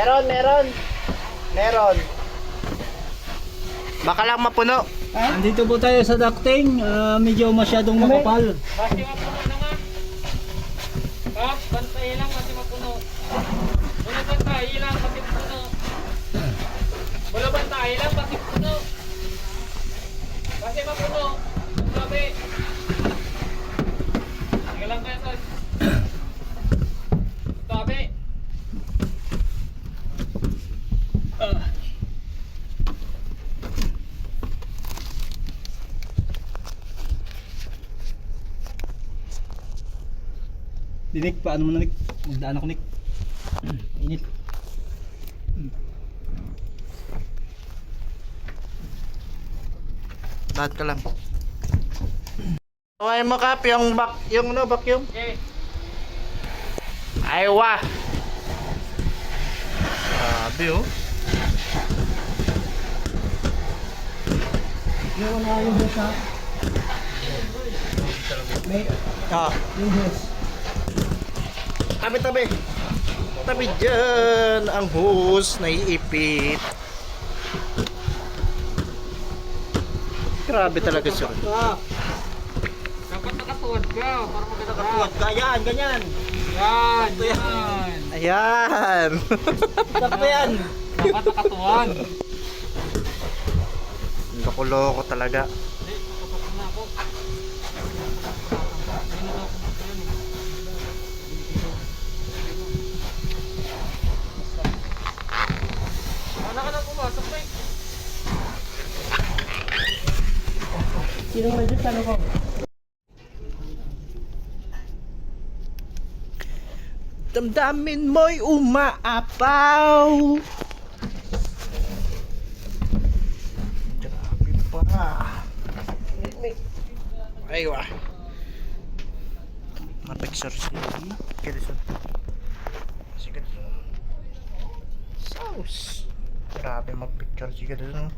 Meron. Baka lang mapuno. Andito po tayo sa ducting. Medyo masyadong makapal. Kasi mapuno na nga. Bantay lang kasi mapuno. Wala bantay lang kasi mapuno. Wala bantay lang kasi mapuno. Kasi mapuno. Sabi. Sige lang kayo son. Sabi. Dinik, paano mo na Nick? Magdaan ako Nick. Init. Lahat ka lang. Okay mo Kap, yung vacuum. Okay. Ay wah. Sabi oh. Yung mga yung hose ha? May, yung hose. Tabi. Tabi dyan ang hose na iipit. Grabe talaga siya. Dapat nakatuwad ka para maganda ka. Nakatuwad ka, yan, ganyan. Yan, yan. Ayan. Sakto yan. Dapat nakatuwad. Loko-loko talaga. Hindi, kapag na ako. Wala ka na pumasok na eh. Sinong medyo ano ko? Damdamin mo'y umaapaw. Grabe pa. Ay wah. Mapicture si Kelson. Si Kelson. Sauce. Grabe magpicture si Kelson.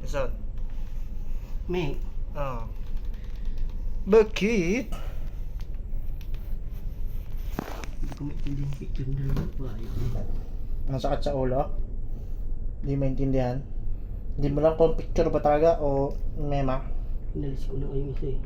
Kelson. May. Oh. Bakit? Hindi ko maintindihan yung picture na lang pa. Ang sakit sa ulo? Hindi maintindihan? Hindi mo lang kung picture ba talaga o mema? Inalis ko na yung isa eh.